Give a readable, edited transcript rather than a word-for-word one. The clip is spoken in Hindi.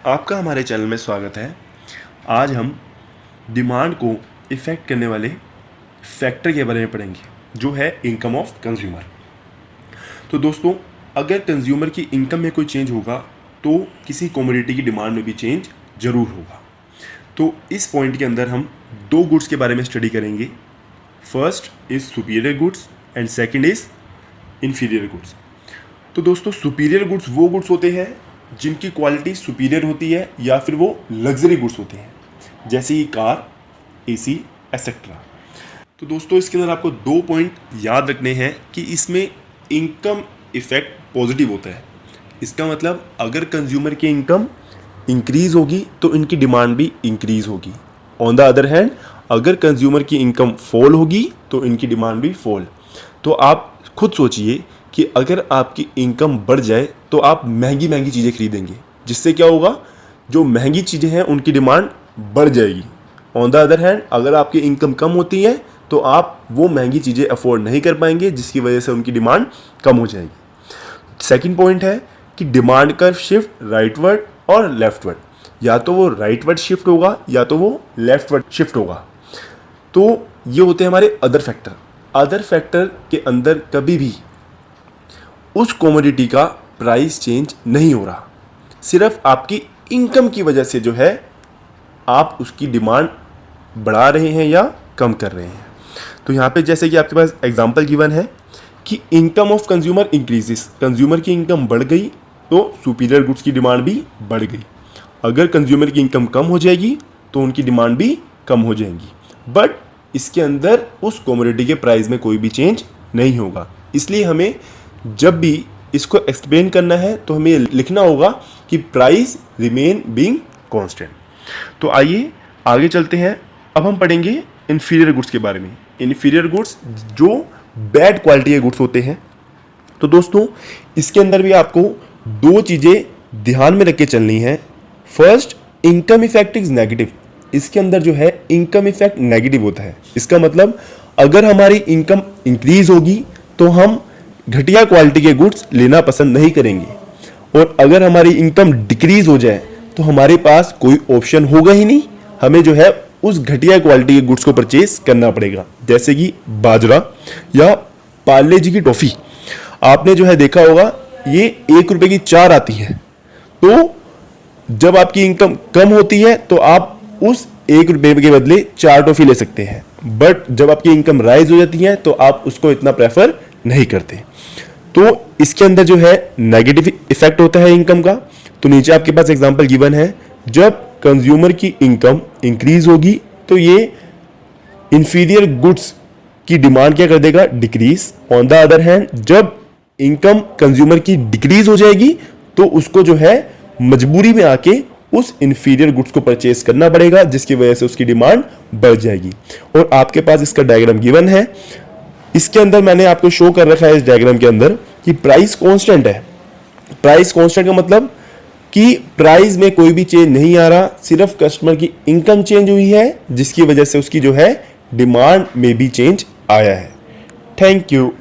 आपका हमारे चैनल में स्वागत है। आज हम डिमांड को इफ़ेक्ट करने वाले फैक्टर के बारे में पढ़ेंगे, जो है इनकम ऑफ कंज्यूमर। तो दोस्तों, अगर कंज्यूमर की इनकम में कोई चेंज होगा तो किसी कमोडिटी की डिमांड में भी चेंज ज़रूर होगा। तो इस पॉइंट के अंदर हम दो गुड्स के बारे में स्टडी करेंगे। First is superior goods and second is inferior goods. तो दोस्तों, सुपीरियर गुड्स वो गुड्स होते हैं जिनकी क्वालिटी सुपीरियर होती है या फिर वो लग्जरी गुड्स होते हैं, जैसे कि कार, एसी एसेट्रा। तो दोस्तों, इसके अंदर आपको दो पॉइंट याद रखने हैं कि इसमें इनकम इफ़ेक्ट पॉजिटिव होता है। इसका मतलब अगर कंज्यूमर की इनकम इंक्रीज़ होगी तो इनकी डिमांड भी इंक्रीज़ होगी। ऑन द अदर हैंड, अगर कंज्यूमर की इनकम फॉल होगी तो इनकी डिमांड भी फॉल। तो आप खुद सोचिए कि अगर आपकी इनकम बढ़ जाए तो आप महंगी महंगी चीज़ें खरीदेंगे, जिससे क्या होगा, जो महंगी चीज़ें हैं उनकी डिमांड बढ़ जाएगी। ऑन द अदर हैंड, अगर आपकी इनकम कम होती है तो आप वो महंगी चीज़ें अफोर्ड नहीं कर पाएंगे, जिसकी वजह से उनकी डिमांड कम हो जाएगी। सेकंड पॉइंट है कि डिमांड का शिफ्ट राइटवर्ड और लेफ्टवर्ड, या तो वो राइटवर्ड शिफ्ट होगा या तो वो लेफ्टवर्ड शिफ्ट होगा। तो ये होते हैं हमारे अदर फैक्टर। अदर फैक्टर के अंदर कभी भी उस कमोडिटी का प्राइस चेंज नहीं हो रहा, सिर्फ आपकी इनकम की वजह से जो है आप उसकी डिमांड बढ़ा रहे हैं या कम कर रहे हैं। तो यहाँ पे जैसे कि आपके पास एग्जांपल गिवन है कि income of consumer increases, consumer की इनकम बढ़ गई तो सुपीरियर गुड्स की डिमांड भी बढ़ गई। अगर कंज्यूमर की इनकम कम हो जाएगी तो उनकी डिमांड भी कम हो जाएगी, बट इसके अंदर उस कमोडिटी के प्राइस में कोई भी चेंज नहीं होगा। इसलिए हमें जब भी इसको एक्सप्लेन करना है तो हमें लिखना होगा कि प्राइस रिमेन बीइंग कांस्टेंट। तो आइए आगे चलते हैं। अब हम पढ़ेंगे इन्फीरियर गुड्स के बारे में। इन्फीरियर गुड्स जो बैड क्वालिटी के गुड्स होते हैं। तो दोस्तों, इसके अंदर भी आपको दो चीज़ें ध्यान में रख के चलनी है। First, income effect is negative. इसके अंदर जो है इनकम इफेक्ट नेगेटिव होता है। इसका मतलब अगर हमारी इनकम इंक्रीज होगी तो हम घटिया क्वालिटी के गुड्स लेना पसंद नहीं करेंगे, और अगर हमारी इनकम डिक्रीज हो जाए तो हमारे पास कोई ऑप्शन होगा ही नहीं, हमें जो है उस घटिया क्वालिटी के गुड्स को परचेज करना पड़ेगा। जैसे कि बाजरा या पार्ले जी की टॉफ़ी, आपने जो है देखा होगा ये 1 रुपए की 4 आती है। तो जब आपकी इनकम कम होती है तो आप उस 1 रुपए के बदले 4 टॉफ़ी ले सकते हैं, बट जब आपकी इनकम राइज हो जाती है तो आप उसको इतना प्रेफर नहीं करते। तो इसके अंदर जो है नेगेटिव इफेक्ट होता है इनकम का। तो नीचे आपके पास एग्जांपल गिवन है, जब कंज्यूमर की इनकम इंक्रीज होगी तो ये इंफीरियर गुड्स की डिमांड क्या कर देगा, decrease. On the other hand, जब इनकम कंज्यूमर की डिक्रीज हो जाएगी तो उसको जो है मजबूरी में आके उस इंफीरियर गुड्स को परचेज करना पड़ेगा, जिसकी वजह से उसकी डिमांड बढ़ जाएगी। और आपके पास इसका डायग्राम गिवन है। इसके अंदर मैंने आपको शो कर रखा है इस डायग्राम के अंदर कि प्राइस कांस्टेंट है। प्राइस कांस्टेंट का मतलब कि प्राइस में कोई भी चेंज नहीं आ रहा, सिर्फ कस्टमर की इनकम चेंज हुई है, जिसकी वजह से उसकी जो है डिमांड में भी चेंज आया है। Thank you.